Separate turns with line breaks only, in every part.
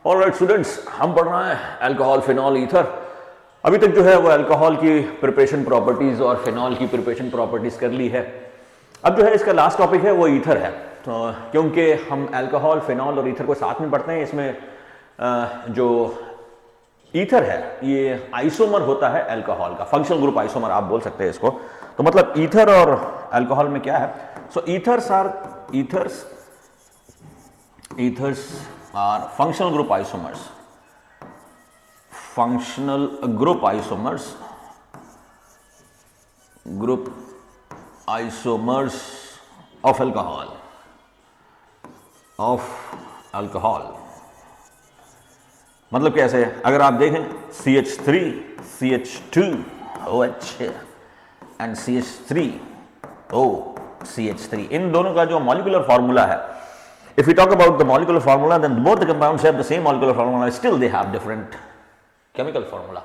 Alright students, हम पढ़ रहे हैं अल्कोहल, फिनॉल, ईथर। अभी तक जो है वो अल्कोहल की प्रिपरेशन प्रॉपर्टीज और फिनॉल की प्रिपरेशन प्रॉपर्टीज कर ली है। अब जो है इसका लास्ट टॉपिक है वो ईथर है। तो क्योंकि हम अल्कोहल, फिनॉल और ईथर को साथ में पढ़ते हैं, इसमें जो ईथर है ये आइसोमर होता है अल्कोहल का, फंक्शनल ग्रुप आइसोमर आप बोल सकते हैं इसको। तो मतलब ईथर और अल्कोहल में क्या है, so ethers are functional group isomers, group isomers of alcohol। मतलब कैसे, अगर आप देखें CH3, CH2, OH and CH3O, CH3, इन दोनों का जो मॉलिक्यूलर फॉर्मूला है, if we talk about the molecular formula, then both the compounds have the same molecular formula, still they have different chemical formula।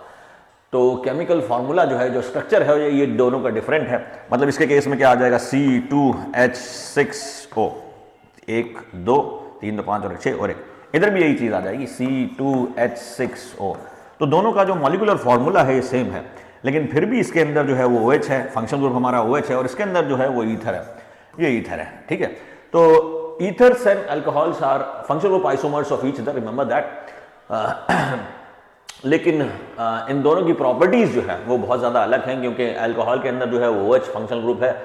तो केमिकल फार्मूला जो है, जो structure है, ये दोनों का डिफरेंट है। मतलब इसके केस में क्या आ जाएगा, C2H6O, 1 2 3 2 5 और 6 और 1, इधर भी यही चीज आ जाएगी C2H6O। तो दोनों का जो मॉलिक्यूलर फार्मूला है ये सेम है, लेकिन फिर भी इसके अंदर जो है वो OH है, फंक्शनल ग्रुप हमारा OH है, और इसके अंदर जो है वो ईथर है, ये ईथर है। ठीक है, तो ethers and alcohols are functional group isomers of each other, remember that। लेकिन इन दोनों की प्रॉपर्टीज जो है वो बहुत ज़्यादा अलग हैं, क्योंकि अल्कोहल के अंदर जो है वो OH फंक्शनल ग्रुप है,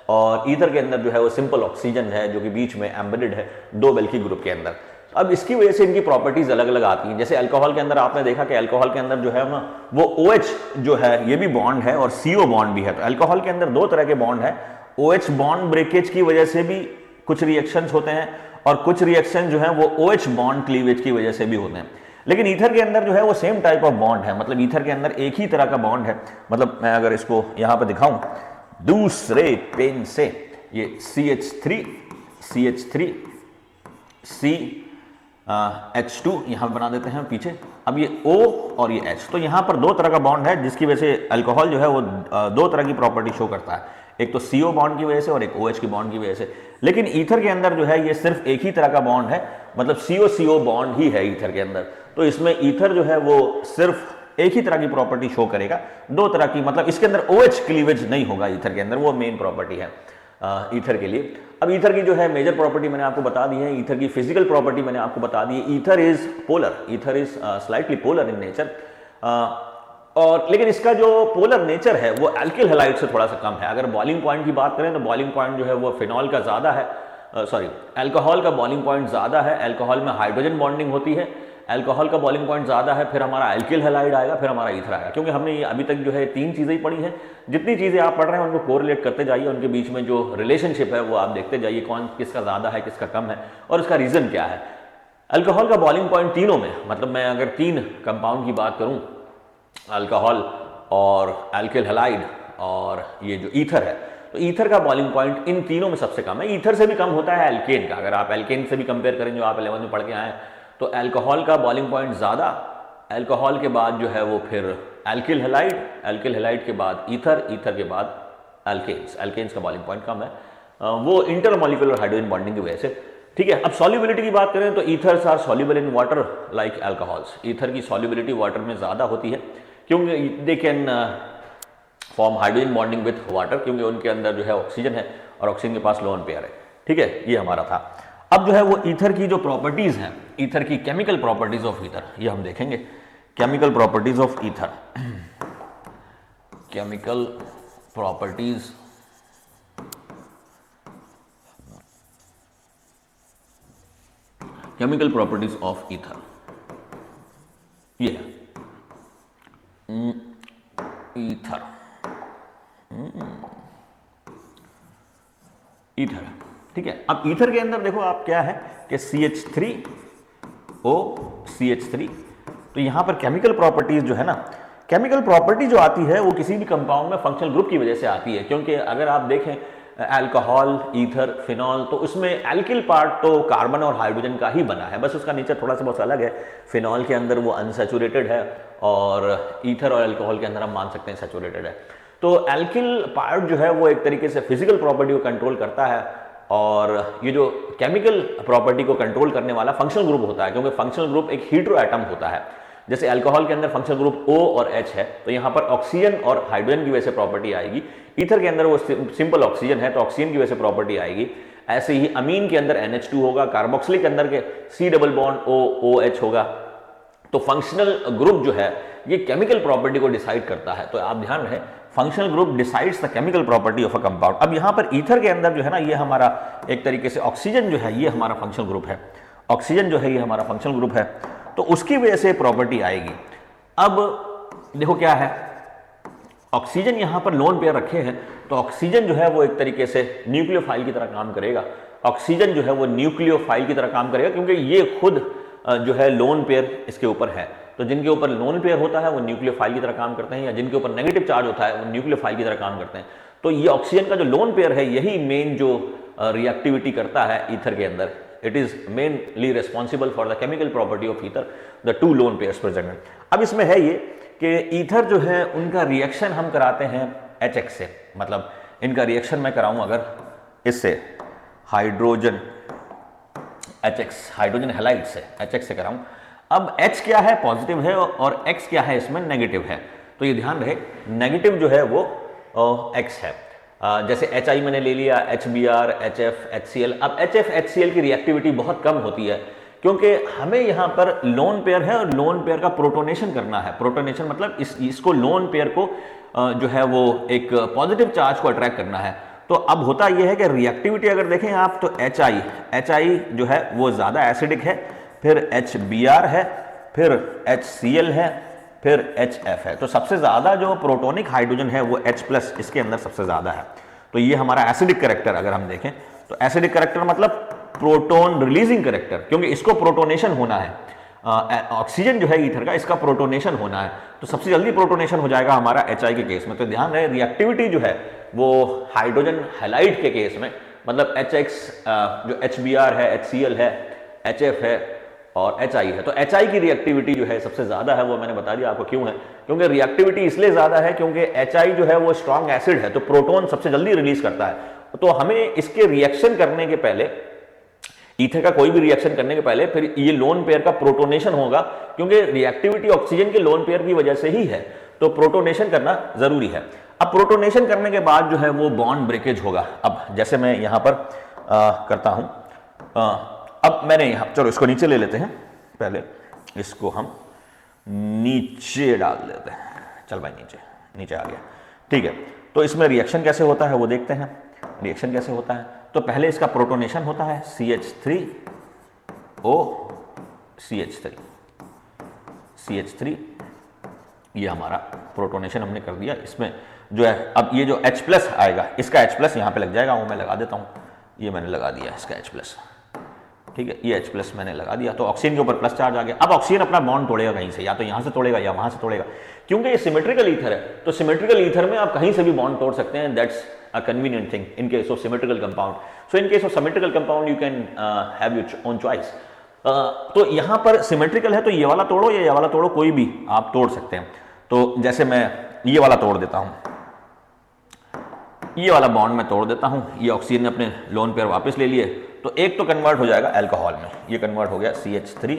और ईथर के अंदर जो है वो सिंपल ऑक्सीजन है, जो कि बीच में एम्बेडेड है दो बेल्की ग्रुप के अंदर। अब इसकी वजह से इनकी प्रॉपर्टीज अलग अलग आती हैं। जैसे अल्कोहल के अंदर आपने देखा कि अल्कोहल के अंदर जो है ना वो OH जो है ये भी बॉन्ड है और CO बॉन्ड भी है। तो अल्कोहल के अंदर दो तरह के बॉन्ड है, OH बॉन्ड ब्रेकेज की वजह से भी कुछ रिएक्शंस होते हैं, और कुछ रिएक्शन जो है वो OH बॉन्ड क्लीवेज की वजह से भी होते हैं। लेकिन ईथर के अंदर जो है वो सेम टाइप ऑफ बॉन्ड है, मतलब ईथर के अंदर एक ही तरह का बॉन्ड है। मतलब मैं अगर इसको यहां पर दिखाऊं दूसरे पेन से, ये CH3 H2 यहां बना देते हैं पीछे। अब ये O और ये H, तो यहां पर दो तरह का बॉन्ड है, जिसकी वजह से अल्कोहल जो है वो दो तरह की प्रॉपर्टी शो करता है, एक तो CO बॉन्ड की वजह से और एक OH की बॉन्ड की वजह से। लेकिन ईथर के अंदर जो है ये सिर्फ एक ही तरह का बॉन्ड है, मतलब CO बॉन्ड ही है ईथर के अंदर। तो इसमें ईथर जो है वो सिर्फ एक ही तरह की प्रॉपर्टी शो करेगा, दो तरह की, मतलब इसके अंदर OH क्लीवेज नहीं होगा ईथर के अंदर, वो मेन प्रॉपर्टी है ईथर के लिए। अब ईथर की जो है मेजर प्रॉपर्टी मैंने आपको बता दी है, ईथर की फिजिकल प्रॉपर्टी मैंने आपको बता दी है। Ether is polar, ether is slightly polar in nature, और लेकिन इसका जो पोलर नेचर है वो एल्किल हैलाइड से थोड़ा सा कम है। अगर बॉइलिंग पॉइंट की बात करें तो बॉइलिंग पॉइंट जो है वो फिनॉल का ज़्यादा है, अल्कोहल का बॉइलिंग पॉइंट ज़्यादा है। अल्कोहल में हाइड्रोजन बॉन्डिंग होती है, अल्कोहल का बॉइलिंग पॉइंट ज़्यादा है, फिर हमारा एल्किल हैलाइड आएगा, फिर हमारा ईथर आएगा। क्योंकि हमने ये अभी तक जो है तीन चीज़ें ही पढ़ी हैं। जितनी चीज़ें आप पढ़ रहे हैं उनको कोरिलेट करते जाइए, उनके बीच में जो रिलेशनशिप है वो आप देखते जाइए, कौन किसका ज़्यादा है किसका कम है और इसका रीज़न क्या है। अल्कोहल का बॉइलिंग पॉइंट तीनों में, मतलब मैं अगर तीन कंपाउंड की बात करूँ, अल्कोहल और एल्किल हैलाइड और ये जो ईथर है, तो ईथर का बॉइलिंग पॉइंट इन तीनों में सबसे कम है। ईथर से भी कम होता है एल्केन का, अगर आप एल्केन से भी कंपेयर करें जो आप 11th में पढ़ के आए, तो अल्कोहल का बॉइलिंग पॉइंट ज़्यादा, अल्कोहल के बाद जो है वो फिर एल्किल हैलाइड के बाद ईथर, ईथर के बाद एल्केन्स का बॉइलिंग पॉइंट कम है, वो इंटरमॉलिक्यूलर हाइड्रोजन बॉन्डिंग की वजह से। ठीक है, अब सॉल्युबिलिटी की बात करें तो ethers are soluble in water like alcohols. Ether की सॉल्युबिलिटी वाटर में ज़्यादा होती है, क्योंकि they can form hydrogen bonding with water, क्योंकि उनके अंदर जो है ऑक्सीजन है और ऑक्सीजन के पास लोन पेयर है। ठीक है, ये हमारा था। अब जो है वो ईथर की जो प्रॉपर्टीज हैं, ईथर की केमिकल प्रॉपर्टीज ऑफ ईथर, ये हम देखेंगे। Chemical properties of ether, chemical properties of ether, ये ईथर ईथर। ठीक है, अब ईथर के अंदर देखो आप क्या है कि CH3O CH3, तो यहां पर केमिकल प्रॉपर्टीज जो है ना, केमिकल प्रॉपर्टी जो आती है वो किसी भी कंपाउंड में फंक्शनल ग्रुप की वजह से आती है। क्योंकि अगर आप देखें अल्कोहल, ईथर, फिनॉल, तो उसमें एल्किल पार्ट तो कार्बन और हाइड्रोजन का ही बना है, बस उसका नेचर थोड़ा सा बहुत अलग है। फिनॉल के अंदर वो अनसैचुरेटेड है और ईथर और अल्कोहल के अंदर हम मान सकते हैं सैचुरेटेड है। तो एल्किल पार्ट जो है वो एक तरीके से फिजिकल प्रॉपर्टी को कंट्रोल करता है, और ये जो केमिकल प्रॉपर्टी को कंट्रोल करने वाला फंक्शनल ग्रुप होता है, क्योंकि फंक्शनल ग्रुप एक हीटेरो एटम होता है। जैसे अल्कोहल के अंदर फंक्शनल ग्रुप O और H है, तो यहाँ पर ऑक्सीजन और हाइड्रोजन की वजह से प्रॉपर्टी आएगी। ईथर के अंदर वो सिंपल ऑक्सीजन है, तो ऑक्सीजन की वजह से प्रॉपर्टी आएगी। ऐसे ही अमीन के अंदर NH2 होगा, कार्बोक्सिलिक के अंदर के C डबल बॉन्ड OH होगा। तो फंक्शनल ग्रुप जो है ये केमिकल प्रॉपर्टी को डिसाइड करता है। तो आप ध्यान रहे, functional group decides the chemical property of a compound. अब यहाँ पर ईथर के अंदर जो है ना, ये हमारा एक तरीके से ऑक्सीजन जो है ये हमारा फंक्शनल ग्रुप है। ऑक्सीजन जो है ये हमारा फंक्शनल ग्रुप है, तो उसकी वजह से प्रॉपर्टी आएगी। अब देखो क्या है, ऑक्सीजन यहाँ पर लोन पेयर रखे हैं, तो ऑक्सीजन जो है वो एक तरीके से न्यूक्लियोफाइल की तरह काम करेगा। ऑक्सीजन जो है वो न्यूक्लियोफाइल की तरह काम करेगा, क्योंकि ये खुद जो है लोन पेयर इसके ऊपर है। तो जिनके ऊपर लोन पेयर होता है वो न्यूक्लियोफाइल की तरह काम करते हैं, या जिनके ऊपर नेगेटिव चार्ज होता है वो न्यूक्लियोफाइल की तरह काम करते हैं। तो ये ऑक्सीजन का जो लोन पेयर है यही मेन जो रिएक्टिविटी करता है ईथर के अंदर। It is mainly responsible for the chemical property of ether, the two lone pairs present. अब इसमें है ये कि ईथर जो है उनका रिएक्शन हम कराते हैं HX से, मतलब इनका रिएक्शन मैं कराऊं अगर इससे हाइड्रोजन HX, हाइड्रोजन हैलाइड से HX से कराऊं। अब H क्या है, पॉजिटिव है, और X क्या है, इसमें नेगेटिव है। तो ये ध्यान रहे, नेगेटिव जो है वो X है। जैसे HI मैंने ले लिया, HBr, HF, HCl। अब HF, HCl की रिएक्टिविटी बहुत कम होती है, क्योंकि हमें यहाँ पर लोन पेयर है और लोन पेयर का प्रोटोनेशन करना है। प्रोटोनेशन मतलब इसको लोन पेयर को जो है वो एक पॉजिटिव चार्ज को अट्रैक्ट करना है। तो अब होता यह है कि रिएक्टिविटी अगर देखें आप, तो HI जो है वो ज़्यादा एसिडिक है, फिर HBr है, फिर HCl है, फिर HF है। तो सबसे ज़्यादा जो प्रोटोनिक हाइड्रोजन है वो H+ इसके अंदर सबसे ज़्यादा है। तो ये हमारा एसिडिक करेक्टर अगर हम देखें, तो एसिडिक करेक्टर मतलब प्रोटोन रिलीजिंग करेक्टर, क्योंकि इसको प्रोटोनेशन होना है। ऑक्सीजन जो है ईथर का, इसका प्रोटोनेशन होना है, तो सबसे जल्दी प्रोटोनेशन हो जाएगा हमारा HI के केस में। तो ध्यान रहे, रिएक्टिविटी जो है वो हाइड्रोजन हैलाइड के केस में, मतलब HX जो HBr है, HCl है, HF है और HI है। तो HI की रिएक्टिविटी जो है सबसे ज्यादा है, वो मैंने बता दिया आपको क्यों है। क्योंकि रिएक्टिविटी इसलिए ज्यादा है क्योंकि HI जो है वो स्ट्रॉन्ग एसिड है, तो प्रोटॉन सबसे जल्दी रिलीज करता है। तो हमें इसके रिएक्शन करने के पहले, ईथर का कोई भी रिएक्शन करने के पहले, फिर ये लोन पेयर का प्रोटोनेशन होगा, क्योंकि रिएक्टिविटी ऑक्सीजन के लोन पेयर की वजह से ही है, तो प्रोटोनेशन करना जरूरी है। अब प्रोटोनेशन करने के बाद जो है वो बॉन्ड ब्रेकेज होगा। अब जैसे मैं यहां पर करता हूं, अब मैंने यहां, चलो इसको नीचे ले लेते हैं, पहले इसको हम नीचे डाल देते हैं। चल भाई नीचे, नीचे आ गया, ठीक है। तो इसमें रिएक्शन कैसे होता है वो देखते हैं। रिएक्शन कैसे होता है, तो पहले इसका प्रोटोनेशन होता है CH3O CH3, ये हमारा प्रोटोनेशन हमने कर दिया। इसमें जो है अब ये जो H+ आएगा, इसका H+ यहाँ पे लग जाएगा, वो मैं लगा देता हूँ। ये मैंने लगा दिया इसका H+, ठीक है, ये H+ मैंने लगा दिया। तो ऑक्सीजन के ऊपर प्लस चार्ज आ गया। अब ऑक्सीजन अपना बॉन्ड तोड़ेगा कहीं से, या तो यहाँ से तोड़ेगा या वहाँ से तोड़ेगा, क्योंकि ये सिमेट्रिकल ईथर है। तो सिमेट्रिकल ईथर में आप कहीं से भी बॉन्ड तोड़ सकते हैं, that's a convenient thing in case of symmetrical compound. So in case of symmetrical compound you can have your own choice. तो यहाँ पर सिमेट्रिकल है, तो ये वाला तोड़ो या ये वाला तोड़ो, कोई भी आप तोड़ सकते हैं। तो जैसे मैं ये वाला तोड़ देता हूँ, ये वाला बॉन्ड मैं तोड़ देता हूँ, ये ऑक्सीजन ने अपने लोन पेयर वापस ले लिए, तो एक तो कन्वर्ट हो जाएगा अल्कोहल में, ये कन्वर्ट हो गया CH3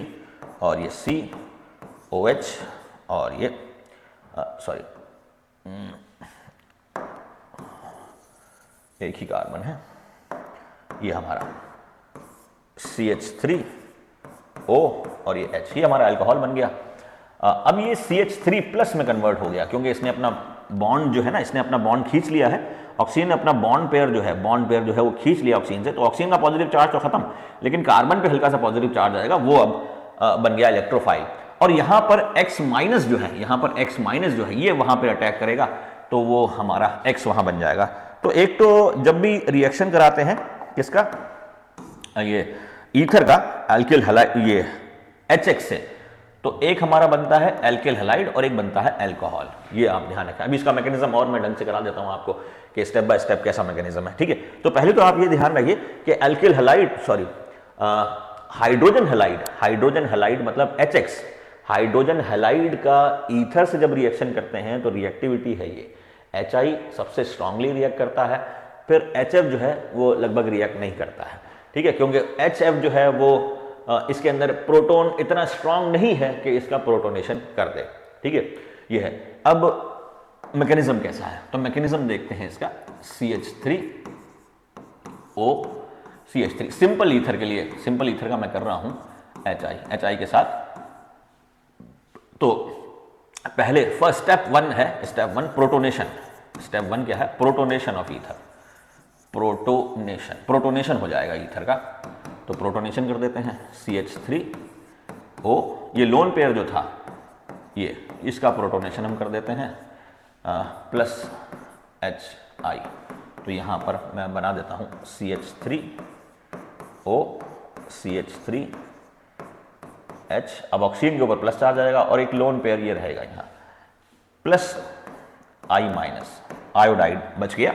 और ये COH और ये एक ही कार्बन है, ये हमारा CH3O और ये H, ये हमारा अल्कोहल बन गया। अब ये CH3+ में कन्वर्ट हो गया, क्योंकि इसने अपना बॉन्ड जो है ना, इसने अपना बॉन्ड खींच लिया है। ऑक्सीजन ने अपना बॉन्ड पेयर जो है वो खींच लिया ऑक्सीजन से, तो ऑक्सीजन का पॉजिटिव चार्ज तो खत्म, लेकिन कार्बन पे हल्का सा पॉजिटिव चार्ज आएगा, वो अब बन गया इलेक्ट्रोफाइल। और यहाँ पर X- जो है, यहाँ पर X- जो है ये वहां पर अटैक करेगा, तो वो हमारा X वहां बन जाएगा। तो एक तो जब भी रिएक्शन कराते हैं किसका, ये ईथर का एल्किल हैलाइड, ये HX से, तो एक हमारा बनता है एल्किल हैलाइड और एक बनता है अल्कोहल। ये आप ध्यान रखें। अभी इसका मैकेनिज्म और मैं ढंग से करा देता हूं आपको कि स्टेप बाय स्टेप कैसा मैकेनिज्म है, ठीक है। तो पहले तो आप ये ध्यान रखिए कि एल्किल हैलाइड, हाइड्रोजन हैलाइड मतलब HX, हाइड्रोजन हैलाइड का ईथर से जब रिएक्शन करते हैं तो रिएक्टिविटी है ये HI सबसे स्ट्रांगली रिएक्ट करता है, फिर HF जो है वो लगभग रिएक्ट नहीं करता है, ठीक है, क्योंकि HF जो है वो इसके अंदर प्रोटॉन इतना स्ट्रांग नहीं है कि इसका प्रोटोनेशन कर दे, ठीक है, ये है। अब मैकेनिज्म कैसा है, तो मैकेनिज्म देखते हैं इसका, CH3O CH3, सिंपल ईथर के लिए, सिंपल ईथर का मैं कर रहा हूं HI के साथ। तो पहले फर्स्ट स्टेप 1 है, स्टेप 1 प्रोटोनेशन। स्टेप 1 क्या है, प्रोटोनेशन ऑफ ईथर, प्रोटोनेशन हो जाएगा ईथर का। तो प्रोटोनेशन कर देते हैं, CH3O, ये लोन पेयर जो था ये, इसका प्रोटोनेशन हम कर देते हैं प्लस HI। तो यहां पर मैं बना देता हूं CH3O CH3H। अब ऑक्सीजन के ऊपर प्लस चार्ज आएगा और एक लोन पेयर ये रहेगा यहां, प्लस I- आयोडाइड बच गया,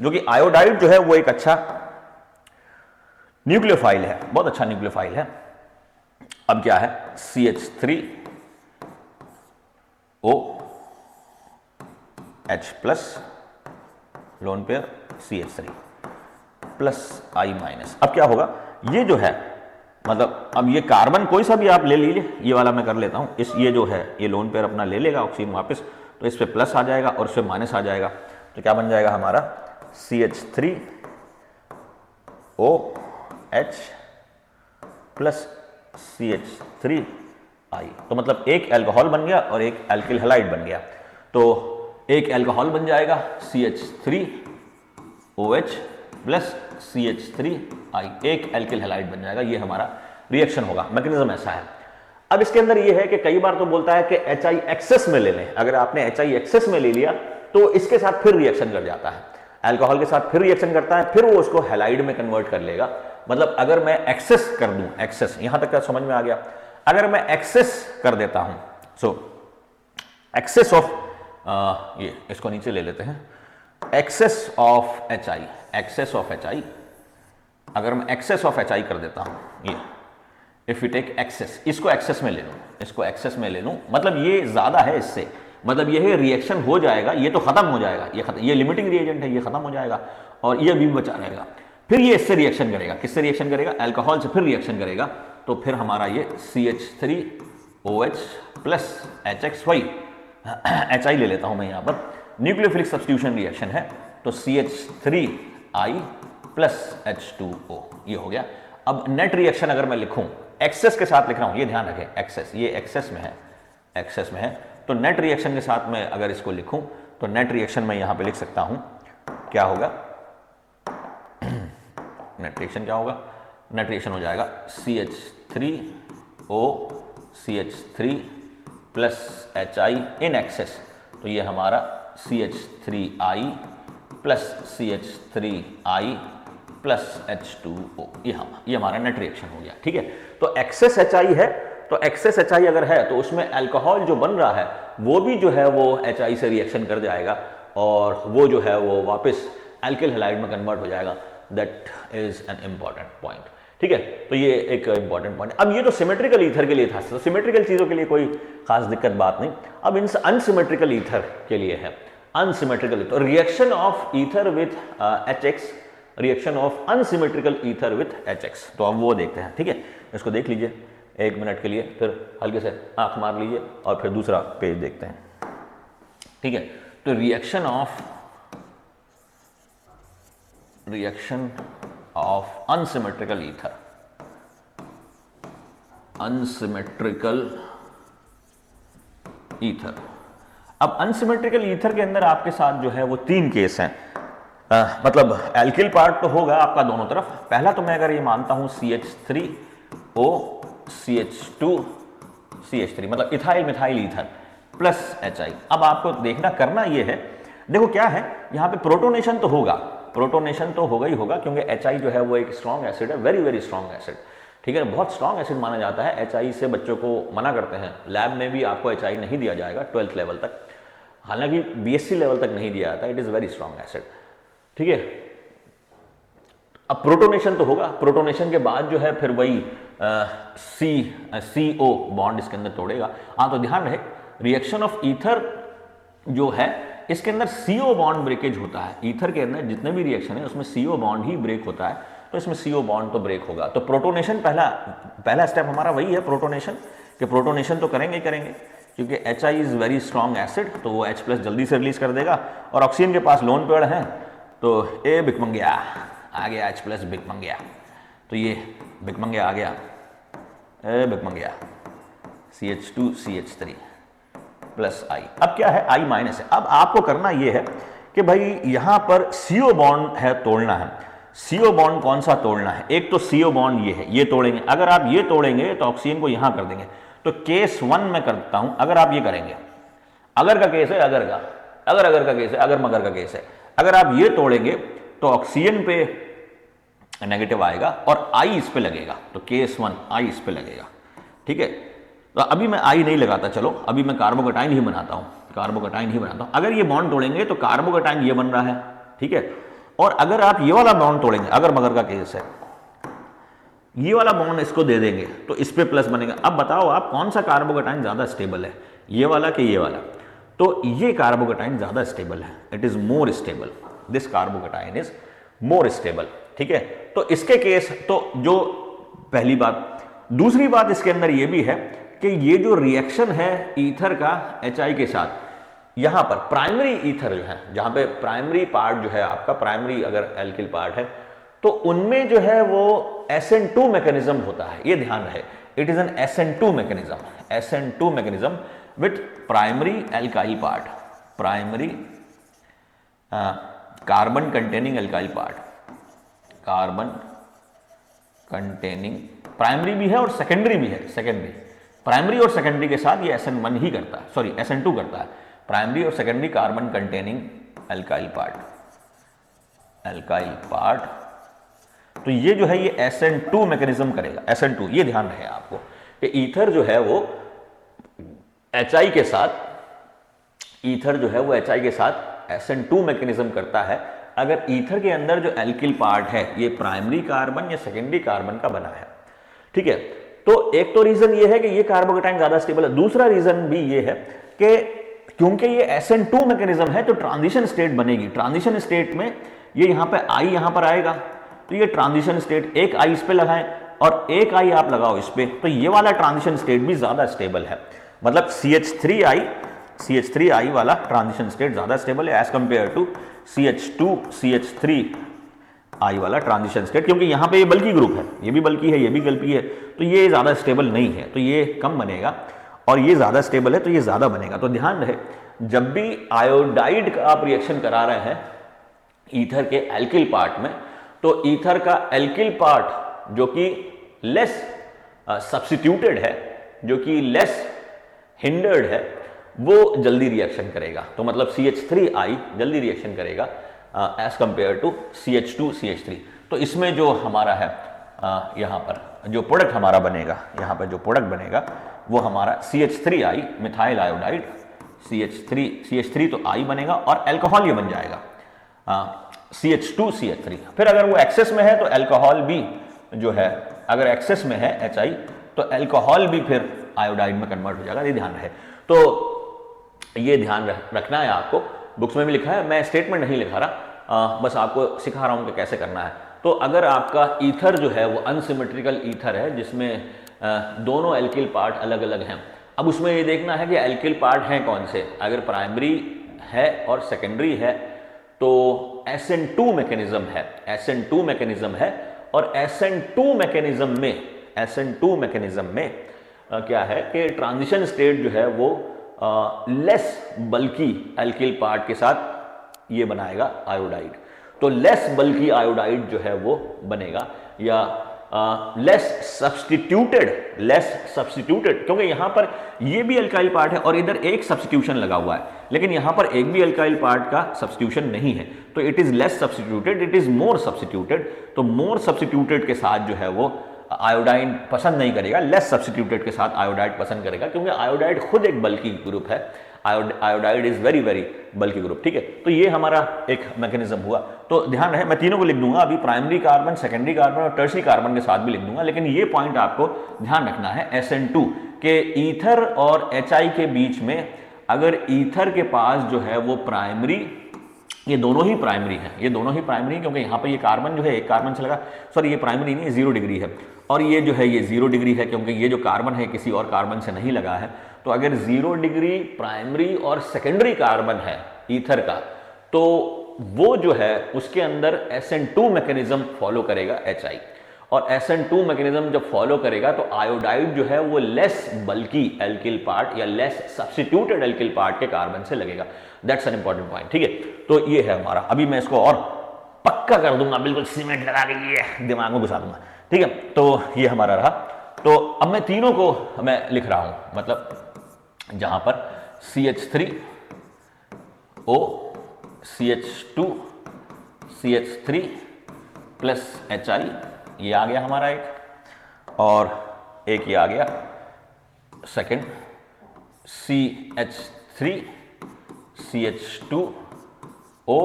जो कि आयोडाइड जो है वो एक अच्छा न्यूक्लियोफाइल है, बहुत अच्छा न्यूक्लियोफाइल है। अब क्या है, CH3OH plus lone pair CH3 plus I-। अब क्या होगा, ये जो है मतलब अब ये कार्बन कोई सा भी आप ले लीजिए, ये वाला मैं कर लेता हूं, इस ये जो है ये लोन पेयर अपना ले लेगा ऑक्सीजन वापस, तो इस पे प्लस आ जाएगा और इस पे माइनस आ जाएगा। तो क्या बन जाएगा हमारा, CH3OH प्लस CH3I। तो मतलब एक अल्कोहल बन गया और एक एल्किल हैलाइड बन गया। तो एक अल्कोहल बन जाएगा CH3OH प्लस CH3I, एक एल्किल हैलाइड बन जाएगा। ये हमारा रिएक्शन होगा, मैकेनिज्म ऐसा है। अब इसके अंदर ये है कि कई बार तो बोलता है कि HI एक्सेस में ले लें। अगर आपने HI एक्सेस में ले लिया तो इसके साथ फिर रिएक्शन कर जाता है, अल्कोहल के साथ फिर रिएक्शन करता है, फिर वो उसको हैलाइड में कन्वर्ट कर लेगा। मतलब अगर मैं एक्सेस कर दूं, एक्सेस यहां तक का समझ में आ गया, अगर मैं एक्सेस कर देता हूं, सो एक्सेस ऑफ ये इसको नीचे ले लेते हैं, excess of HI, excess of HI, अगर मैं एक्सेस ऑफ HI कर देता हूं, ये इफ यू टेक एक्सेस, इसको एक्सेस में ले लूं, इसको एक्सेस में ले लूं, मतलब ये ज्यादा है इससे, मतलब ये रिएक्शन हो जाएगा, ये तो खत्म हो जाएगा, ये लिमिटिंग रिएजेंट है, ये खत्म हो जाएगा और ये भी बचा रहेगा। फिर ये इससे रिएक्शन करेगा, किससे रिएक्शन करेगा, अल्कोहल से फिर रिएक्शन करेगा। तो फिर हमारा ये CH3OH प्लस HX, वही HI ले लेता हूं मैं यहां पर, न्यूक्लियोफिलिक सब्स्टिट्यूशन रिएक्शन है। तो CH3I प्लस H2O, ये हो गया। अब नेट रिएक्शन अगर मैं लिखूं, एक्सेस के साथ लिख रहा हूं, ये ध्यान रखें, एक्सेस, ये एक्सेस में है, एक्सेस में है। तो नेट रिएक्शन के साथ मैं अगर इसको लिखूं तो नेट रिएक्शन मैं यहां पे लिख सकता हूं, क्या होगा, नेट रिएक्शन क्या होगा, नेट रिएक्शन हो जाएगा CH3O CH3 plus HI in excess. तो ये हमारा CH3I plus CH3I plus H2O, ये हमारा नेट रिएक्शन हो गया, ठीक है। तो एक्सेस HI है, तो एक्सेस HI अगर है तो उसमें अल्कोहल जो बन रहा है वो भी जो है वो HI से रिएक्शन कर जाएगा और वो जो है वो वापस एल्किल हैलाइड में कन्वर्ट हो जाएगा। That is an important point, ठीक है। तो ये एक इंपॉर्टेंट पॉइंट। अब ये तो सिमेट्रिकल ईथर के लिए था, तो सिमेट्रिकल चीजों के लिए कोई खास दिक्कत बात नहीं। अब इन अनसिमेट्रिकल ईथर के लिए है, unsymmetrical ether, reaction of ether with HX, reaction of unsymmetrical ether with HX। तो अब वो देखते हैं, ठीक है। इसको देख लीजिए 1 मिनट के लिए, फिर हल्के से आंख मार लीजिए और फिर दूसरा पेज देखते हैं, ठीक है। तो reaction of unsymmetrical ether, unsymmetrical ether. अब अनसिमेट्रिकल ईथर के अंदर आपके साथ जो है वो 3 केस हैं। मतलब एल्किल पार्ट तो होगा आपका दोनों तरफ। पहला तो मैं अगर ये मानता हूं CH3O CH2 CH3, मतलब ethyl methyl ether plus HI। अब आपको देखना करना ये है, देखो क्या है यहां पे प्रोटोनेशन तो होगा, प्रोटोनेशन तो होगा ही होगा, क्योंकि HI जो है वो एक स्ट्रॉन्ग एसिड है, वेरी वेरी स्ट्रॉन्ग एसिड, ठीक है, बहुत स्ट्रॉन्ग एसिड माना जाता है। HI से बच्चों को मना करते हैं, लैब में भी आपको HI नहीं दिया जाएगा 12th लेवल तक, हालांकि BSc लेवल तक नहीं दिया जाता। It is very strong acid, ठीक है। अब प्रोटोनेशन तो होगा, प्रोटोनेशन के बाद जो है फिर वही CO बॉन्ड इसके अंदर तोड़ेगा। हाँ, तो ध्यान रहे रिएक्शन ऑफ ईथर जो है इसके अंदर CO बॉन्ड ब्रेकेज होता है। ईथर के अंदर जितने भी रिएक्शन है उसमें CO बॉन्ड ही ब्रेक होता है, तो इसमें CO बॉन्ड तो ब्रेक होगा। तो प्रोटोनेशन पहला स्टेप हमारा वही है, प्रोटोनेशन, कि प्रोटोनेशन तो करेंगे ही करेंगे, क्योंकि HI is very strong acid, तो वो H प्लस जल्दी से रिलीज कर देगा, और ऑक्सीजन के पास लोन पेड़ है, तो ए भिकमंगिया आ गया, H प्लस भिकमंगिया, तो ये भिकमंगिया आ गया, ए भिकमंगिया CH2 CH3 प्लस I। अब क्या है, I माइनस है। अब आपको करना ये है कि भाई यहां पर CO बॉन्ड है, तोड़ना है। CO बॉन्ड कौन सा तोड़ना है? एक तो CO बॉन्ड ये है, ये तोड़ेंगे। अगर आप ये तोड़ेंगे तो ऑक्सीजन को यहां कर देंगे। तो केस 1 में करता हूं, अगर आप ये करेंगे, अगर का केस है, अगर का केस है, अगर मगर का केस है, अगर आप ये तोड़ेंगे तो ऑक्सीजन पे नेगेटिव आएगा और I इस पे लगेगा, तो केस 1 I इस पे लगेगा, ठीक है। तो अभी मैं I नहीं लगाता, चलो अभी मैं कार्बोकटाइन ही बनाता हूं, कार्बोकटाइन ही बनाता हूं। अगर ये बॉन्ड तोड़ेंगे तो कार्बोकटाइन ये बन रहा है, ठीक है। और अगर आप ये वाला बॉन्ड तोड़ेंगे, अगर मगर का केस है, ये वाला बॉन्ड इसको दे देंगे तो इस पे प्लस बनेगा। अब बताओ आप कौन सा कार्बोकटाइन ज्यादा स्टेबल है, ये वाला कि ये वाला? तो ये कार्बोकटाइन ज्यादा स्टेबल है, it is more stable, this कार्बोकटाइन is more stable, ठीक है। तो इसके केस, तो जो पहली बात, दूसरी बात इसके अंदर ये भी है कि ये जो रिएक्शन है ईथर का HI के साथ, यहां पर प्राइमरी ईथर जो है, जहां पे प्राइमरी पार्ट जो है आपका, प्राइमरी अगर एल्किल पार्ट है, तो उनमें जो है वो SN2 मैकेनिज्म होता है, ये ध्यान रहे, it is an SN2 mechanism, SN2 mechanism with primary alkyl part, primary carbon containing alkyl part, carbon containing, primary भी है और सेकेंडरी भी है, सेकेंडरी, प्राइमरी और सेकेंडरी के साथ ये SN1 ही करता है, सॉरी SN2 करता है, प्राइमरी और secondary carbon containing alkyl part, alkyl part. तो ये जो है ये SN2 मैकेनिज्म करेगा, SN2, ये ध्यान रहे आपको कि ईथर जो है वो HI के साथ, ईथर जो है वो HI के साथ SN2 मैकेनिज्म करता है। अगर ईथर के अंदर जो एल्किल पार्ट है ये प्राइमरी कार्बन या सेकेंडरी कार्बन का बना है, ठीक है। तो एक तो रीजन ये है कि ये कार्बोकटाइन ज्यादा स्टेबल है, दूसरा रीजन भी ये है कि क्योंकि ये SN2 मैकेनिज्म है तो ट्रांजिशन स्टेट बनेगी, ट्रांजिशन स्टेट में ये यहां पे I यहां पर आएगा, तो ये ट्रांजिशन स्टेट, एक I इस पे लगाएं और एक I आप लगाओ इस पे, तो ये वाला ट्रांजिशन स्टेट भी ज्यादा स्टेबल है, मतलब CH3I वाला ट्रांजिशन स्टेट ज्यादा स्टेबल है as compare to CH2 CH3I वाला ट्रांजिशन स्टेट, क्योंकि यहां पे ये बल्की ग्रुप है, ये भी बल्की है, ये भी बल्की है, तो ये ज्यादा स्टेबल नहीं है, तो ये कम बनेगा, और ये ज्यादा स्टेबल है तो ये ज्यादा बनेगा। तो ध्यान रहे, जब भी आयोडाइड का आप रिएक्शन करा रहे हैं ईथर के एल्किल पार्ट में, तो ईथर का एल्किल पार्ट जो कि लेस सब्स्टिट्यूटेड है, जो कि लेस हिंडर्ड है, वो जल्दी रिएक्शन करेगा। तो मतलब CH3I जल्दी रिएक्शन करेगा as compare to CH2 CH3। तो इसमें जो हमारा है यहां पर जो प्रोडक्ट हमारा बनेगा, यहां पर जो प्रोडक्ट बनेगा वो हमारा CH3I मिथाइल आयोडाइड, CH3 तो I बनेगा और अल्कोहल ये बन जाएगा CH2 CH3। फिर अगर वो एक्सेस में है तो अल्कोहल भी जो है, अगर एक्सेस में है HI तो अल्कोहल भी फिर आयोडाइड में कन्वर्ट हो जाएगा, ये ध्यान रहे। तो ये ध्यान रखना है आपको, बुक्स में भी लिखा है, मैं स्टेटमेंट नहीं लिखा रहा, बस आपको सिखा रहा हूं कि कैसे करना है। तो अगर आपका ईथर जो है वो अनसिमेट्रिकल ईथर है जिसमें दोनों एल्किल पार्ट अलग अलग हैं, अब उसमें ये देखना है कि एल्किल पार्ट हैं कौन से। अगर प्राइमरी है और सेकेंडरी है तो SN2 मैकेनिज्म है, SN2 मैकेनिज्म है, और SN2 मैकेनिज्म में क्या है कि ट्रांजिशन स्टेट जो है वो लेस बल्की एल्किल पार्ट के साथ ये बनाएगा आयोडाइड। तो लेस बल्की आयोडाइड जो है वो बनेगा, या लेस सब्स्टिट्यूटेड, क्योंकि यहां पर ये भी अल्काइल पार्ट है और इधर एक सब्स्टिट्यूशन लगा हुआ है, लेकिन यहां पर एक भी अल्काइल पार्ट का सब्स्टिट्यूशन नहीं है, तो it is less substituted, it is more substituted. तो मोर सब्स्टिट्यूटेड के साथ जो है वो आयोडाइन पसंद नहीं करेगा, लेस सब्स्टिट्यूटेड के साथ आयोडाइड पसंद करेगा, क्योंकि आयोडाइड खुद एक बल्की ग्रुप है, iodide is very very bulky group, ठीक है। तो ये हमारा एक मैकेनिज्म हुआ। तो ध्यान रहे, मैं तीनों को लिख दूंगा अभी, प्राइमरी कार्बन, सेकेंडरी कार्बन और टर्शियरी कार्बन के साथ भी लिख दूंगा, लेकिन ये पॉइंट आपको ध्यान रखना है SN2 के ईथर और HI के बीच में अगर ईथर के पास जो है वो प्राइमरी, ये दोनों ही प्राइमरी हैं, ये दोनों ही प्राइमरी क्योंकि यहाँ पर ये कार्बन जो है एक कार्बन से लगा, सॉरी ये प्राइमरी नहीं, 0 डिग्री है, और ये जो है ये 0 डिग्री है क्योंकि ये जो कार्बन है किसी और कार्बन से नहीं लगा है। तो अगर 0 डिग्री प्राइमरी और सेकेंडरी कार्बन है ईथर का, तो वो जो है उसके अंदर SN2 मैकेनिज्म फॉलो करेगा HI, और SN2 मैकेनिज्म जब फॉलो करेगा तो आयोडाइड जो है वो लेस बल्कि एल्किल पार्ट या लेस सब्स्टिट्यूटेड एल्किल पार्ट के कार्बन से लगेगा। दैट्स एन इंपॉर्टेंट पॉइंट, ठीक है। तो ये है हमारा, अभी मैं इसको और पक्का कर दूंगा, बिल्कुल सीमेंट लगा के ये दिमाग में घुसा दूंगा, ठीक है। तो ये हमारा रहा। तो अब मैं तीनों को मैं लिख रहा हूं, मतलब जहां पर CH3O CH2 CH3 plus HI, ये आ गया हमारा एक, और एक ये आ गया second CH3 CH2O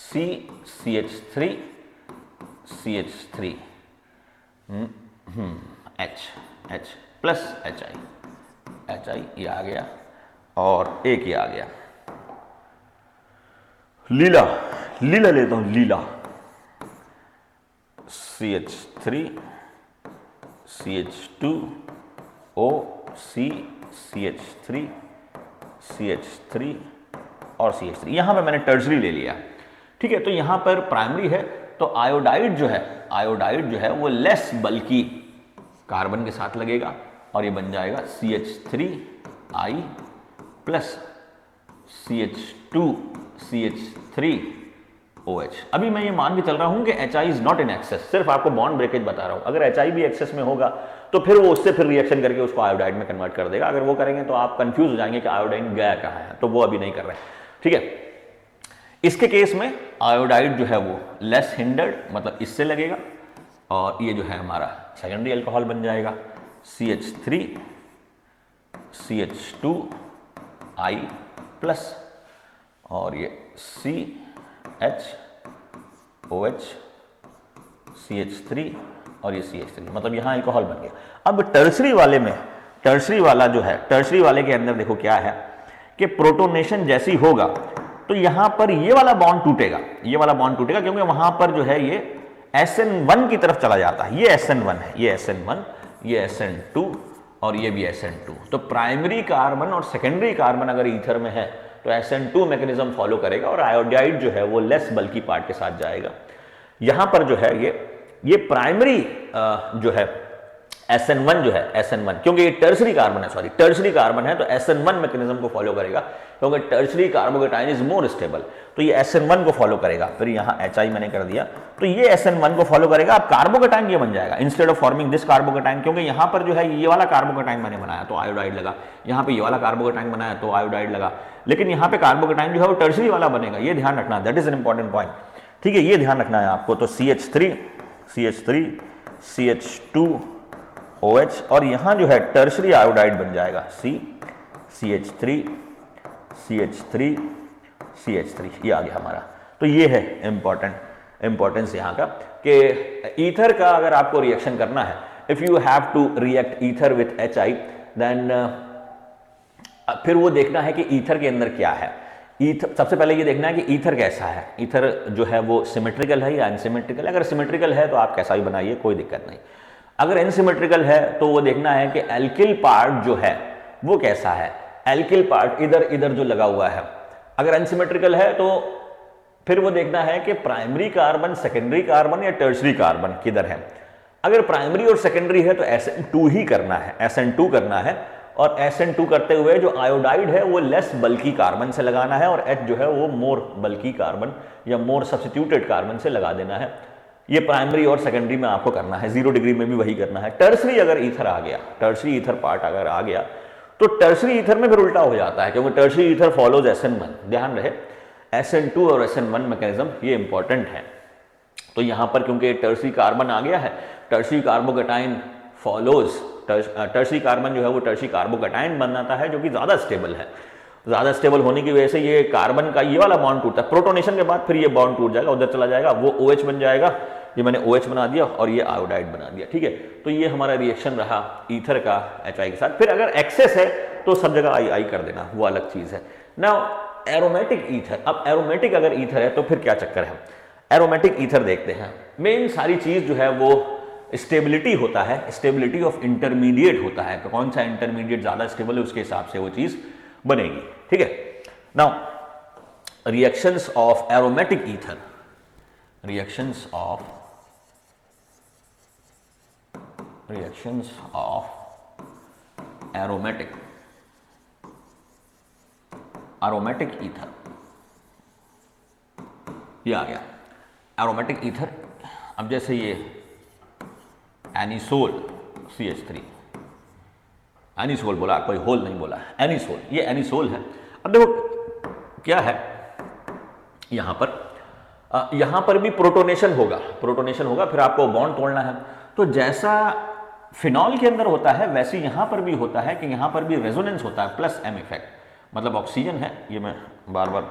CH3 CH3 H plus HI ये आ गया, और एक ये आ गया लीला लेता हूं, लीला CH3 CH2O CH3 CH3 और CH3, यहां पर मैंने टर्शरी ले लिया, ठीक है। तो यहां पर प्राइमरी है तो आयोडाइड जो है वो लेस बल्कि कार्बन के साथ लगेगा, और ये बन जाएगा CH3I प्लस CH2 CH3OH। अभी मैं ये मान के चल रहा हूं कि HI is not in excess, सिर्फ आपको बॉन्ड ब्रेकेज बता रहा हूं। अगर HI भी एक्सेस में होगा तो फिर वो उससे फिर रिएक्शन करके उसको आयोडाइड में कन्वर्ट कर देगा। अगर वो करेंगे तो आप कंफ्यूज हो जाएंगे कि आयोडाइन गया कहां है, तो वो अभी नहीं कर रहे हैं, ठीक है। इसके केस में आयोडाइड जो है वो लेस हिंडर्ड, मतलब इससे लगेगा, और ये जो है हमारा सेकेंडरी अल्कोहल बन जाएगा CH3 CH2I प्लस, और ये CHOH CH3 और ये CH3, मतलब यहां अल्कोहल बन गया। अब टर्शरी वाले में, टर्शरी वाला जो है, टर्शरी वाले के अंदर देखो क्या है कि प्रोटोनेशन जैसी होगा तो यहां पर ये वाला बॉन्ड टूटेगा, ये वाला बॉन्ड टूटेगा, क्योंकि वहां पर जो है ये SN1 की तरफ चला जाता है। ये SN1 है, ये SN1, ये SN2 और ये भी SN2। तो प्राइमरी कार्बन और सेकेंडरी कार्बन अगर ईथर में है तो SN2 मैकेनिज्म फॉलो करेगा, और आयोडाइड जो है वो लेस बल्कि पार्ट के साथ जाएगा। यहां पर जो है ये प्राइमरी जो है SN1 जो है SN1, क्योंकि ये टर्शरी कार्बन है, सॉरी टर्शरी कार्बन है, तो SN1 मैकेनिज्म को फॉलो करेगा, क्योंकि tertiary carbocation is more stable, तो ये SN1 को फॉलो करेगा। फिर यहाँ HI मैंने कर दिया, तो ये SN1 को फॉलो करेगा। अब कार्बोकेटाइन ये बन जाएगा instead of forming this carbocation, क्योंकि यहाँ पर जो है ये वाला कार्बोकेटाइन मैंने बनाया तो आयोडाइड लगा, यहाँ पे ये वाला कार्बोकेटाइन बनाया तो आयोडाइड लगा, लेकिन यहाँ पे कार्बोकेटाइन जो है वो टर्शरी वाला बनेगा, ये ध्यान रखना, that is an important point, ठीक है, ये ध्यान रखना है आपको। तो CH3 CH2OH, और यहां जो है टर्शरी आयोडाइड बन जाएगा CH3 CH3 ये आ गया हमारा। तो ये है इंपॉर्टेंस यहां का कि ईथर का अगर आपको रिएक्शन करना है, if you have to react ether with HI, then फिर वो देखना है कि ईथर के अंदर क्या है। ईथर, सबसे पहले ये देखना है कि ईथर कैसा है, ईथर जो है वो सिमेट्रिकल है या अनसिमेट्रिकल है। अगर सिमेट्रिकल है तो आप कैसा भी बनाइए, कोई दिक्कत नहीं। अगर अनसिमेट्रिकल है तो वो देखना है कि एल्किल पार्ट जो है वो कैसा है, एल्किल पार्ट इधर इधर जो लगा हुआ है। अगर अनसिमेट्रिकल है तो फिर वो देखना है कि प्राइमरी कार्बन, सेकेंडरी कार्बन या टर्शरी कार्बन किधर है। अगर प्राइमरी और सेकेंडरी है तो SN2 ही करना है, SN2 करना है, और SN2 करते हुए जो आयोडाइड है वो लेस बल्कि कार्बन से लगाना है, और H जो है वो मोर बल्कि कार्बन या मोर सब्स्टिट्यूटेड कार्बन से लगा देना है। ये प्राइमरी और सेकेंडरी में आपको करना है, 0 डिग्री में भी वही करना है। टर्शरी अगर ईथर आ गया, टर्शरी ईथर पार्ट अगर आ गया तो टर्शरी ईथर में फिर उल्टा हो जाता है, क्योंकि टर्शरी ईथर फॉलोज SN1, ध्यान रहे SN2 और SN1 मैकेनिज्म ये इंपॉर्टेंट है। तो यहां पर क्योंकि टर्शरी कार्बन आ गया है, tertiary carbocation follows, tertiary carbon जो है वो टर्शरी कार्बोकेटाइन बनाता है जो कि ज्यादा स्टेबल है। ज्यादा स्टेबल होने की वजह से ये कार्बन का ये वाला बॉन्ड टूटता है, प्रोटोनेशन के बाद फिर ये बॉन्ड टूट जाएगा, उधर चला जाएगा, वो OH बन जाएगा, ये मैंने OH बना दिया और ये आयोडाइड बना दिया, ठीक है। तो ये हमारा रिएक्शन रहा ईथर का HI के साथ। फिर अगर एक्सेस है तो सब जगह आई आई कर देना, वो अलग चीज है ना। एरोमेटिक ईथर, अब एरोमेटिक अगर ईथर है तो फिर क्या चक्कर है। एरोमेटिक ईथर देखते हैं, मेन सारी चीज जो है वो स्टेबिलिटी होता है, स्टेबिलिटी ऑफ इंटरमीडिएट होता है, तो कौन सा इंटरमीडिएट ज्यादा स्टेबल है उसके हिसाब से वो चीज बनेगी, ठीक है। Now reactions of aromatic ether, reactions of aromatic ether, ये आ गया एरोमेटिक ईथर। अब जैसे ये एनिसोल CH3, एनिसोल बोला, कोई होल नहीं बोला, एनिसोल, ये एनिसोल है। अब देखो क्या है यहां पर भी प्रोटोनेशन होगा, फिर आपको बॉन्ड तोड़ना है। तो जैसा फिनॉल के अंदर होता है वैसे यहां पर भी होता है कि यहां पर भी रेजोनेंस होता है प्लस M इफेक्ट, मतलब ऑक्सीजन है, ये मैं बार बार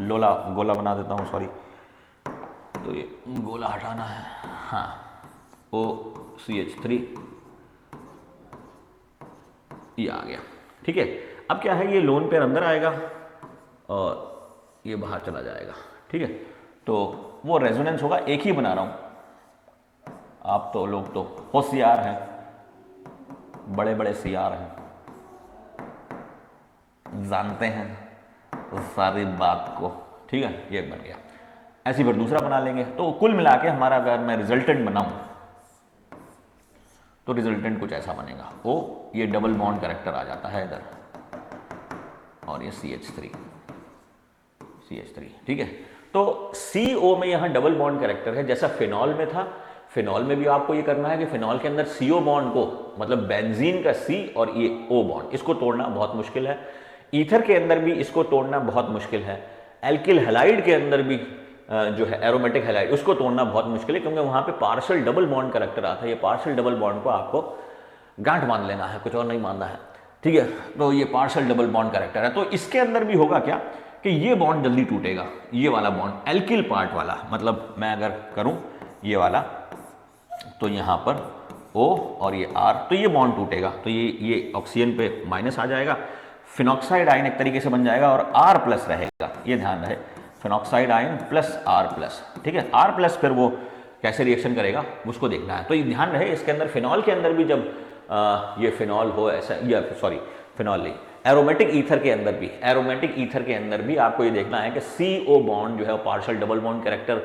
गोला बना देता हूं, सॉरी, तो ये गोला हटाना है, हाँ, OCH3 ये आ गया, ठीक है। अब क्या है, ये लोन पेयर अंदर आएगा और ये बाहर चला जाएगा, ठीक है। तो वो रेजोनेंस होगा, एक ही बना रहा हूं, आप तो लोग तो होशियार हैं, बड़े बड़े सियार हैं, जानते हैं सारी बात को, ठीक है। ये बन गया, ऐसी फिर दूसरा बना लेंगे। तो कुल मिला के हमारा अगर मैं रिजल्टेंट बनाऊं तो रिजल्टेंट कुछ ऐसा बनेगा, ये डबल बॉन्ड कैरेक्टर आ जाता है इधर, और ये CH3, ठीक है। तो CO में यहां डबल बॉन्ड कैरेक्टर है, जैसा फिनॉल में था। फिनॉल में भी आपको ये करना है कि फिनॉल के अंदर CO बॉन्ड को, मतलब बेंजीन का C और ये O बॉन्ड, इसको तोड़ना बहुत मुश्किल है। ईथर के अंदर भी इसको तोड़ना बहुत मुश्किल है। एल्किल हैलाइड के अंदर भी जो है एरोमेटिक हैलाइड, उसको तोड़ना बहुत मुश्किल है, क्योंकि वहां पे पार्शियल डबल बॉन्ड कैरेक्टर आता है। ये पार्शियल डबल बॉन्ड को आपको गांठ बांध लेना है, कुछ और नहीं बांधना है, ठीक है। तो ये पार्शियल डबल बॉन्ड कैरेक्टर है। तो इसके अंदर भी होगा क्या कि ये बॉन्ड जल्दी टूटेगा, ये वाला बॉन्ड एल्किल पार्ट वाला, मतलब मैं अगर करूं ये वाला, तो यहां पर O और ये R, तो ये बॉन्ड टूटेगा, तो ये ऑक्सीजन पे माइनस आ जाएगा, फिनॉक्साइड आयन एक तरीके से बन जाएगा और R प्लस रहेगा, ये ध्यान रहे, phenoxide ion plus R plus, ठीक है। R प्लस फिर वो कैसे रिएक्शन करेगा उसको देखना है। तो ये ध्यान रहे, इसके अंदर फिनॉल के अंदर भी जब ये फिनॉल हो ऐसा, या सॉरी फिनॉल नहीं, एरोमेटिक ईथर के अंदर भी आपको ये देखना है कि CO बॉन्ड जो है वो partial double bond character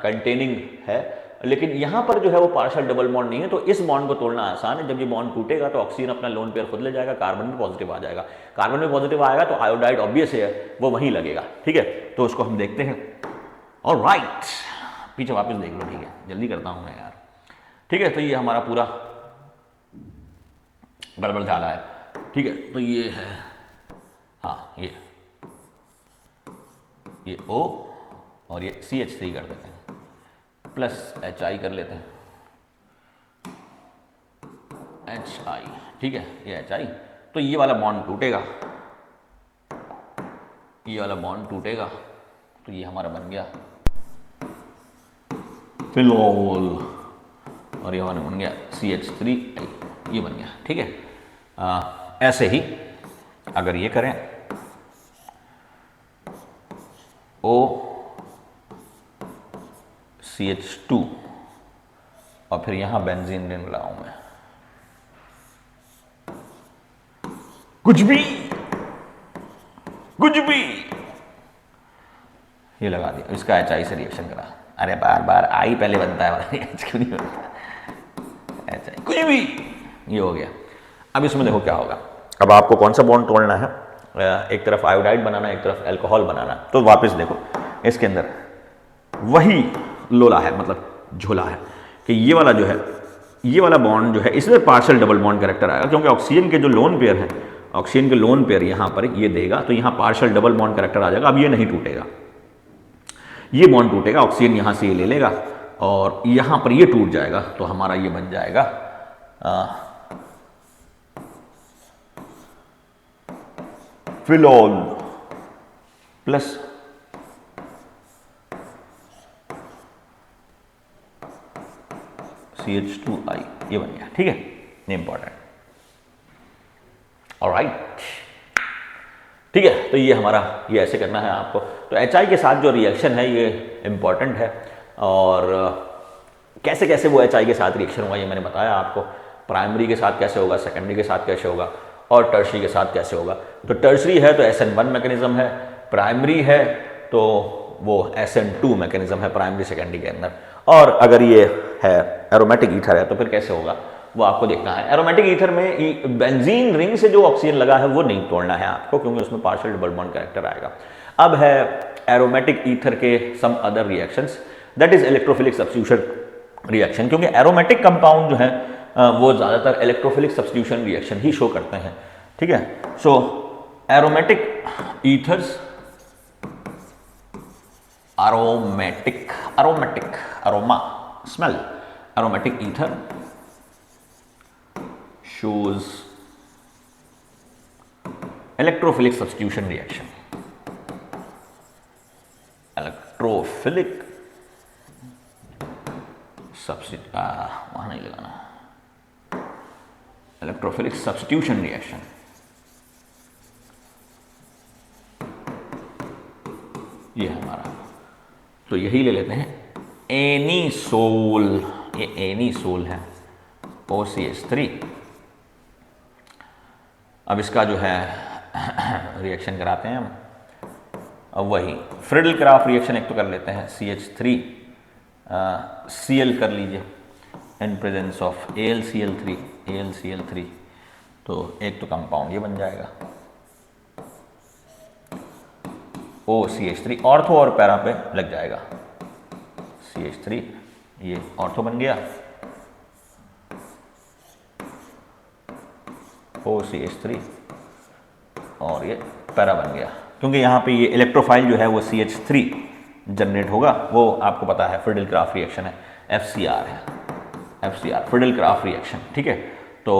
containing है, लेकिन यहां पर जो है वो पार्शियल डबल बॉन्ड नहीं है। तो इस बॉन्ड को तोड़ना आसान है, जब ये बॉन्ड टूटेगा तो ऑक्सीजन अपना लोन पेयर खुद ले जाएगा, कार्बन में पॉजिटिव आ जाएगा, कार्बन में पॉजिटिव आएगा तो आयोडाइड ऑब्वियस है वो वहीं लगेगा, ठीक है। तो उसको हम देखते हैं। ऑलराइट, पीछे वापस देख लो, ठीक है, जल्दी करता हूं मैं यार, ठीक है। तो ये हमारा पूरा गड़बड़ झाला है, ठीक है। तो ये है, हाँ, ये O और ये CH3 कर देते हैं, प्लस HI कर लेते हैं, HI, ठीक है, ये HI। तो ये वाला बॉन्ड टूटेगा, तो ये हमारा बन गया फिनोल, और ये हमारा बन गया CH3, ये बन गया, ठीक है। ऐसे ही अगर ये करें OCH2 और फिर यहां बेंजीन रिंग लगाऊं मैं, कुछ भी ये लगा दिया, इसका HI से रिएक्शन करा। अरे बार बार I पहले बनता है, H क्यों नहीं बनता, HI कुछ भी, ये हो गया। अब इसमें देखो क्या होगा, अब आपको कौन सा बॉन्ड तोड़ना है, एक तरफ आयोडाइड बनाना, एक तरफ अल्कोहल बनाना। तो वापस देखो, इसके अंदर वही लोला है, मतलब झोला है, कि ये वाला जो है, ये वाला बॉन्ड जो है इसमें पार्शियल डबल बॉन्ड कैरेक्टर आएगा, क्योंकि ऑक्सीजन के जो लोन पेयर है, ऑक्सीजन के लोन पेयर यहां पर ये देगा, तो यहां पार्शियल डबल बॉन्ड कैरेक्टर आ जाएगा। अब ये नहीं टूटेगा, ये बॉन्ड टूटेगा, ऑक्सीजन यहां से ये ले लेगा और यहां पर ये टूट जाएगा, तो हमारा ये बन जाएगा फिनोल प्लस CH2I, ये बन गया, ठीक है, ये इंपॉर्टेंट। ऑलराइट, ठीक है। तो ये हमारा, ये ऐसे करना है आपको। तो HI के साथ जो रिएक्शन है ये इंपॉर्टेंट है, और कैसे कैसे वो HI के साथ रिएक्शन होगा ये मैंने बताया आपको। प्राइमरी के साथ कैसे होगा, सेकेंडरी के साथ कैसे होगा, और टर्शरी के साथ कैसे होगा। तो टर्शरी है तो SN1 मैकेनिज्म है, प्राइमरी है तो वो SN2 मैकेनिज्म है प्राइमरी सेकेंडरी के अंदर। और अगर ये है एरोमेटिक ईथर है तो फिर कैसे होगा वो आपको देखना है। एरोमेटिक ईथर में बेंजीन रिंग से जो ऑक्सीजन लगा है वो नहीं तोड़ना है आपको, क्योंकि उसमें पार्शियल डबल बॉन्ड कैरेक्टर आएगा। अब है एरोमेटिक ईथर के some other reactions, that is electrophilic substitution reaction, क्योंकि एरोमेटिक कंपाउंड जो है वो ज़्यादातर इलेक्ट्रोफिलिक सब्स्टिट्यूशन रिएक्शन ही शो करते हैं, ठीक है। So aromatic ethers, aroma smell, aromatic ether shows electrophilic substitution reaction, electrophilic वहां नहीं लगाना, electrophilic substitution reaction। ये हमारा, तो यही ले लेते हैं एनीसोल, ये एनीसोल है OCH3। अब इसका जो है रिएक्शन कराते हैं हम। अब वही फ्रिडल क्राफ्ट रिएक्शन एक तो कर लेते हैं, CH3 Cl कर लीजिए इन प्रेजेंस ऑफ AlCl3, तो एक तो कंपाउंड ये बन जाएगा OCH3, ऑर्थो और पैरा पे लग जाएगा CH3, ये ऑर्थो बन गया OCH3 और ये पैरा बन गया, क्योंकि यहाँ पे ये इलेक्ट्रोफाइल जो है वो CH3 जनरेट होगा, वो आपको पता है फ्रिडल क्राफ्ट रिएक्शन है, FCR है, FCR फ्रिडल क्राफ्ट रिएक्शन, ठीक है। तो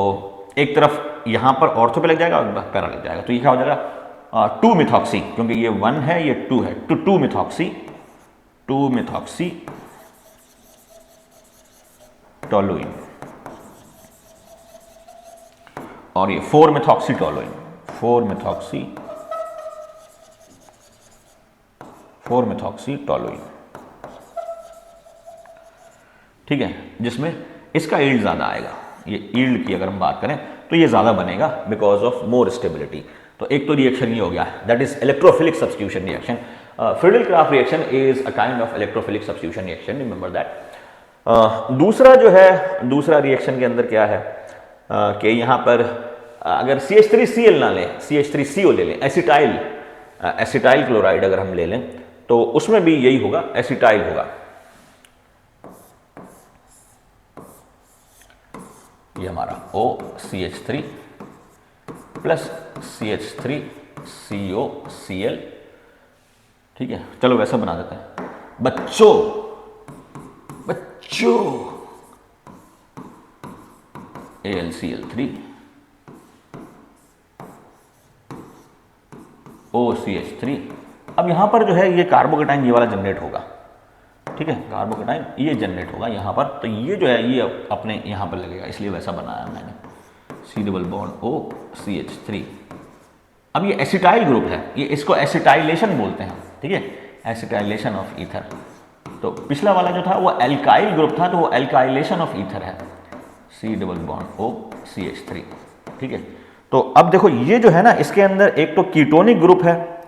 एक तरफ यहाँ पर ऑर्थो पे लग जाएगा और पैरा लग जाएगा, तो ये क्या हो जाएगा 2 मिथॉक्सी, क्योंकि ये 1 है ये 2 है, तो 2 मिथॉक्सी टोलुइन, और ये 4 मिथॉक्सी टोलुइन, 4 मिथॉक्सी टोलुइन, ठीक है, जिसमें इसका यील्ड ज्यादा आएगा। ये यील्ड की अगर हम बात करें तो ये ज्यादा बनेगा बिकॉज ऑफ मोर स्टेबिलिटी। तो एक तो रिएक्शन ये हो गया, that is electrophilic substitution reaction. Friedel Crafts reaction is a kind of electrophilic substitution reaction, remember that. दूसरा जो है, दूसरा रिएक्शन के अंदर क्या है कि यहाँ पर अगर CH3Cl ना लें, CH3CO ले लें, एसिटाइल क्लोराइड अगर हम ले लें तो उसमें भी यही होगा, एसिटाइल होगा। ये हमारा OCH3 प्लस CH3COCl, ठीक है। चलो वैसा बना देते हैं बच्चों, AlCl3 OCH3। अब यहां पर जो है ये कार्बोकेटाइन ये वाला जनरेट होगा, ठीक है, कार्बोकेटाइन ये जनरेट होगा यहाँ पर, तो ये जो है ये अपने यहाँ पर लगेगा, इसलिए वैसा बनाया मैंने, C डबल बॉन्ड OCH3। अब ये एसिटाइल ग्रुप है, ये इसको एसिटाइलेशन बोलते हैं, ठीक है, एसिटाइलेशन ऑफ ईथर। तो पिछला वाला जो था वो एल्काइल ग्रुप था, तो वो एल्काइलेशन ऑफ ईथर है, C डबल बॉन्ड OCH3, ठीक है। तो अब देखो ये जो है ना, इसके अंदर एक तो कीटोनिक ग्रुप है,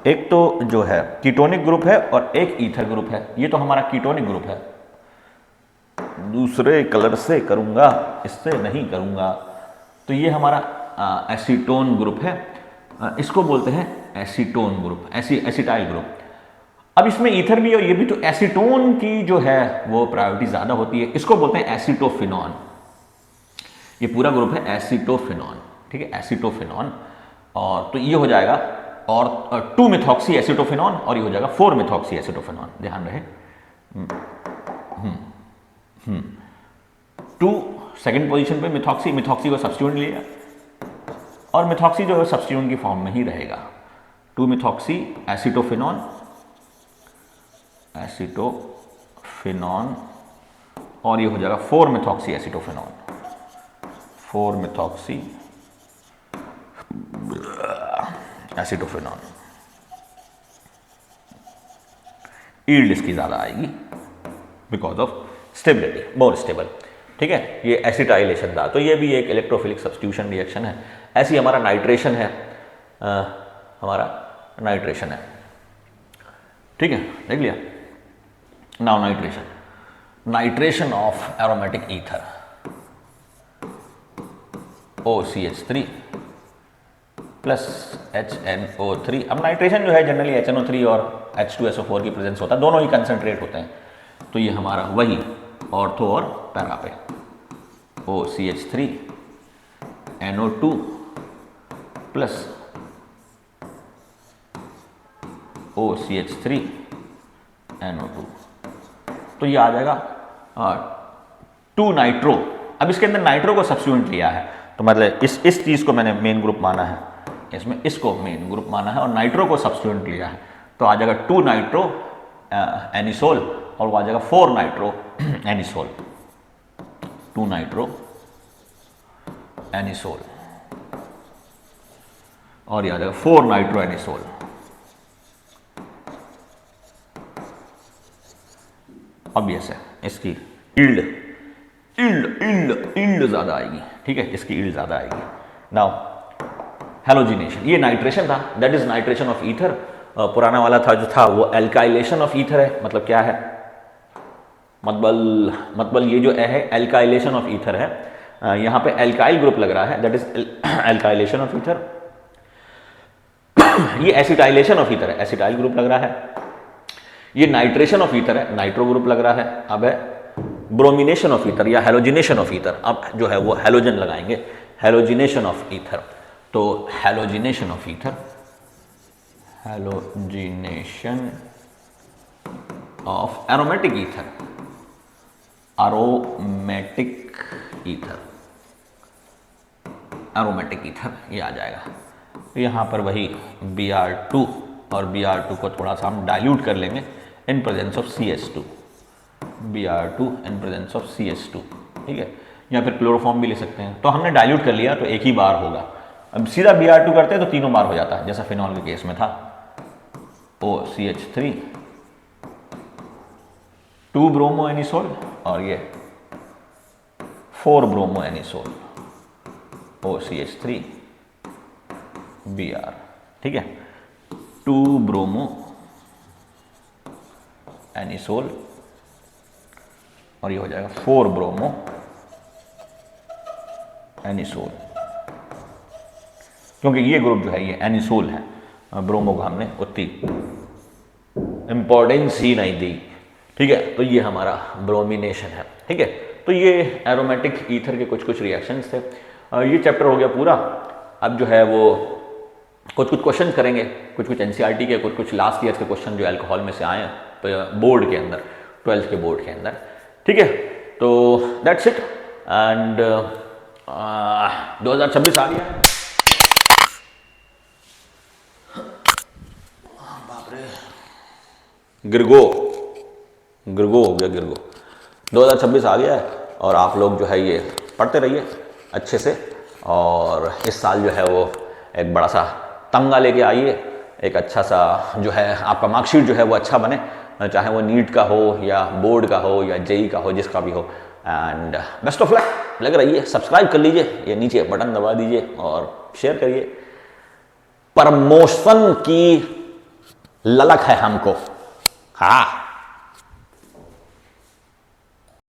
एक तो जो है कीटोनिक ग्रुप है और एक ईथर ग्रुप है। ये तो हमारा कीटोनिक ग्रुप है, दूसरे कलर से करूंगा, इससे नहीं करूंगा। तो ये हमारा एसीटोन ग्रुप है, इसको बोलते हैं एसीटोन ग्रुप, एसिटाइल ग्रुप। अब इसमें ईथर भी और ये भी, तो एसीटोन की जो है वो प्रायोरिटी ज्यादा होती है, इसको बोलते हैं एसिटोफिनॉन। ये पूरा ग्रुप है एसिटोफिनॉन, ठीक है, एसिटोफिनॉन। और तो ये हो जाएगा और 2 मिथॉक्सी एसिटोफिनॉन, और ये हो जाएगा 4 मिथॉक्सी एसिटोफिनॉन, ध्यान रहे। 2 सेकंड पोजीशन पे मिथॉक्सी को सब्स्टिट्यूट लिया, और मिथॉक्सी जो है सब्स्टिट्यूट की फॉर्म में ही रहेगा, 2 मिथॉक्सी एसिटोफिनॉन, और ये हो जाएगा 4 मिथॉक्सी एसिटोफिनॉन, 4 मिथॉक्सी एसिटोफेनॉन, ईल्ड इसकी ज़्यादा आएगी because of stability, more stable. ठीक है, ये एसिटाइलेशन था, तो ये भी एक इलेक्ट्रोफिलिक सब्स्टिट्यूशन रिएक्शन है। ऐसी हमारा नाइट्रेशन है, हमारा नाइट्रेशन है। ठीक है, देख लिया। Now nitration, nitration of aromatic ether OCH3 plus HNO3। अब नाइट्रेशन जो है जनरली HNO3 और H2SO4 की प्रेजेंस होता है, दोनों ही कंसंट्रेट होते हैं। तो ये हमारा वही ऑर्थो और पैरा पे OCH3 NO2 plus OCH3 NO2, तो ये आ जाएगा 2 नाइट्रो। अब इसके अंदर नाइट्रो को सब्स्टिट्यूएंट लिया है, तो मतलब इस चीज़ को मैंने मेन ग्रुप माना है, इसमें इसको मेन ग्रुप माना है और नाइट्रो को सब्स्टिट्यूएंट लिया है, तो आ जाएगा 2 नाइट्रो एनिसोल और वो आ जाएगा 4 नाइट्रो एनिसोल, 2 नाइट्रो एनिसोल और ये आ जाएगा 4 नाइट्रो एनिसोल। अब ये से इसकी ईल्ड ज्यादा आएगी। ठीक है, इसकी ईल्ड ज्यादा आएगी। नाउ हेलोजिनेशन, ये नाइट्रेशन था, that is nitration of ether. पुराना वाला था जो था वो एल्काइलेशन ऑफ ईथर है। मतलब क्या है, मतलब ये जो है एल्काइलेशन ऑफ ईथर है। यहां पे एल्काइल ग्रुप लग रहा है, that is alkylation of ether. ये एसिटाइलेशन ऑफ ईथर है, एसिटाइल ग्रुप लग रहा है। ये नाइट्रेशन ऑफ ईथर है, नाइट्रो ग्रुप लग रहा है। अब है ब्रोमिनेशन ऑफ ईथर या हेलोजिनेशन ऑफ ईथर। अब जो है वो हेलोजन लगाएंगे, हेलोजिनेशन ऑफ ईथर। तो halogenation of ether, halogenation of aromatic ether, aromatic ether, aromatic ether ये आ जाएगा। यहां पर वही Br2 और Br2 को थोड़ा सा हम डाइल्यूट कर लेंगे in presence of CH2, Br2 in presence of CH2। ठीक है, या फिर क्लोरोफॉर्म भी ले सकते हैं। तो हमने डाइल्यूट कर लिया तो एक ही बार होगा। अब सीधा Br2 करते हैं तो तीनों बार हो जाता है, जैसा फिनॉल के केस में था। OCH3 2 ब्रोमो एनिसोल और ये 4 ब्रोमो एनिसोल OCH3 Br। ठीक है, 2 ब्रोमो एनिसोल और ये हो जाएगा 4 ब्रोमो एनिसोल, क्योंकि ये ग्रुप जो है ये एनिसोल है, ब्रोमो को हमने उतनी इंपॉर्टेंस ही नहीं दी। ठीक है, तो ये हमारा ब्रोमिनेशन है। ठीक है, तो ये एरोमेटिक ईथर के कुछ रिएक्शंस थे। ये चैप्टर हो गया पूरा। अब जो है वो कुछ क्वेश्चन करेंगे, कुछ एनसीईआरटी के, कुछ लास्ट ईयर के क्वेश्चन जो अल्कोहल में से आए हैं बोर्ड के अंदर, 12th के बोर्ड के अंदर। ठीक है, तो दैट्स इट। एंड 2026 आ गया है। बाप रे, गिरगो हो गया, गिरगो। 2026 आ गया है और आप लोग जो है ये पढ़ते रहिए अच्छे से, और इस साल जो है वो एक बड़ा सा तमगा लेके आइए, एक अच्छा सा जो है आपका मार्कशीट जो है वो अच्छा बने, चाहे वो नीट का हो या बोर्ड का हो या जेई का हो, जिसका भी हो। And best of luck. लग रही है, सब्सक्राइब कर लीजिए, ये नीचे बटन दबा दीजिए और शेयर करिए। प्रमोशन की ललक है हमको। हाँ।